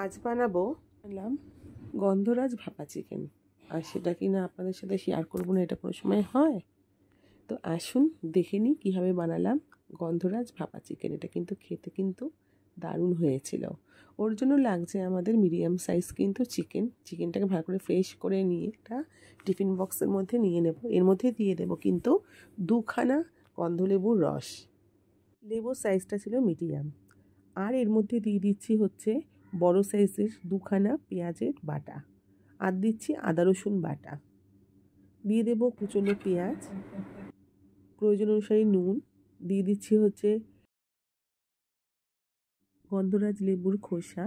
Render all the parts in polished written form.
আজ বানাবো গন্ধরাজ ভাপা চিকেন। আর সেটা কিনা আপনাদের সাথে শেয়ার করবো না, এটা কোনো সময় হয়? তো আসুন দেখে নিই কীভাবে বানালাম গন্ধরাজ ভাপা চিকেন। এটা কিন্তু খেতে দারুণ হয়েছিল। ওর জন্য লাগছে আমাদের মিডিয়াম সাইজ চিকেনটাকে ভালো করে ফ্রেশ করে নিয়ে একটা টিফিন বক্সের মধ্যে নিয়ে নেব। এর মধ্যে দিয়ে দেব কিন্তু 2খানা গন্ধলেবুর রস। লেবুর সাইজটা ছিল মিডিয়াম। আর এর মধ্যে দিয়ে দিচ্ছি হচ্ছে বড় সাইজের 2খানা পেঁয়াজের বাটা। আর দিচ্ছি আদা রসুন বাটা। দিয়ে দেব কুচনো পেঁয়াজ, প্রয়োজন অনুসারে নুন, দিয়ে দিচ্ছি হচ্ছে গন্ধরাজ লেবুর খোসা।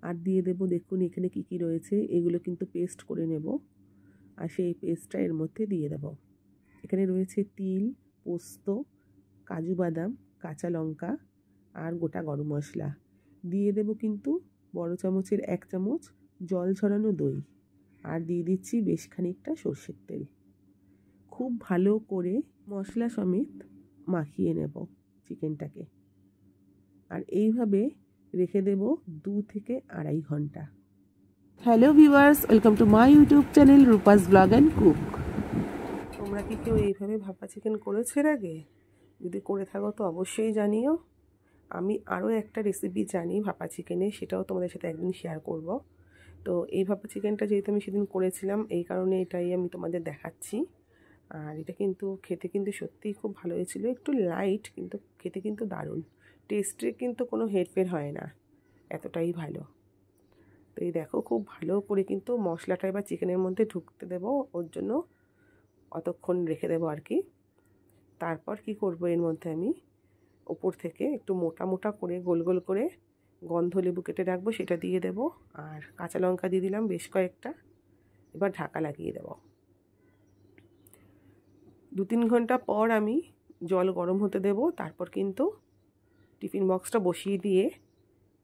আর দিয়ে দেব, দেখুন এখানে কি কি রয়েছে, এগুলো কিন্তু পেস্ট করে নেব। আর সেই পেস্টটা এর মধ্যে দিয়ে দেব। এখানে রয়েছে তিল, পোস্ত, কাজু বাদাম, কাঁচা লঙ্কা আর গোটা গরম মশলা। দিয়ে দেব কিন্তু বড় চামচের 1 চামচ জল ঝরানো দই। আর দিয়ে দিচ্ছি বেশ খানিকটা সর্ষের তেল। খুব ভালো করে মশলা সমেত মাখিয়ে নেব চিকেনটাকে। আর এইভাবে রেখে দেব 2 থেকে 2.5 ঘন্টা। Hello viewers, welcome to my YouTube channel Rupa's blog and cook. তোমরা কি কেউ এইভাবে ভাপা চিকেন করেছো এর আগে? যদি করে থাকো তো অবশ্যই জানিও। আমি আরও একটা রেসিপি জানি ভাপা চিকেনের, সেটাও তোমাদের সাথে একদিন শেয়ার করব। তো এই ভাপা চিকেনটা যেহেতু আমি সেদিন করেছিলাম, এই কারণে এটাই আমি তোমাদের দেখাচ্ছি। আর এটা কিন্তু খেতে সত্যিই খুব ভালো হয়েছিল। একটু লাইট, কিন্তু খেতে দারুণ। টেস্টে কিন্তু কোনো হেরফের হয় না, এতটাই ভালো। তো এই দেখো, খুব ভালো করে মশলাটা এবার চিকেনের মধ্যে ঢুকতে দেবো, ওর জন্য অতক্ষণ রেখে দেবো আর কি। তারপর কি করব, এর মধ্যে আমি ওপর থেকে একটু মোটা মোটা করে গোল গোল করে গন্ধলেবু কেটে রাখবো, সেটা দিয়ে দেব। আর কাঁচা লঙ্কা দিয়ে দিলাম বেশ কয়েকটা। এবার ঢাকা লাগিয়ে দেব। 2-3 ঘন্টা পর আমি জল গরম হতে দেব। তারপর টিফিন বক্সটা বসিয়ে দিয়ে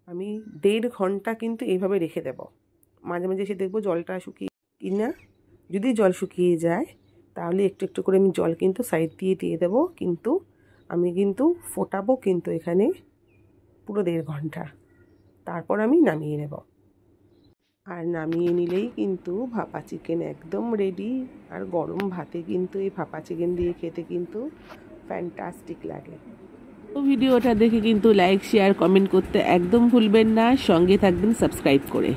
আমি 1.5 ঘন্টা এইভাবে রেখে দেব। মাঝে মাঝে এসে দেখবো জলটা শুকিয়ে কিনা। যদি জল শুকিয়ে যায় তাহলে একটু একটু করে আমি জল সাইড দিয়ে দেবো। আমি ফোটাবো এখানে পুরো 1.5 ঘন্টা। তারপর আমি নামিয়ে নেব। আর নামিয়ে নিলেই ভাপা চিকেন একদম রেডি। আর গরম ভাতে এই ভাপা চিকেন দিয়ে খেতে ফ্যান্টাস্টিক লাগে। তো ভিডিওটা দেখে লাইক, শেয়ার, কমেন্ট করতে একদম ভুলবেন না। সঙ্গে থাকবেন সাবস্ক্রাইব করে।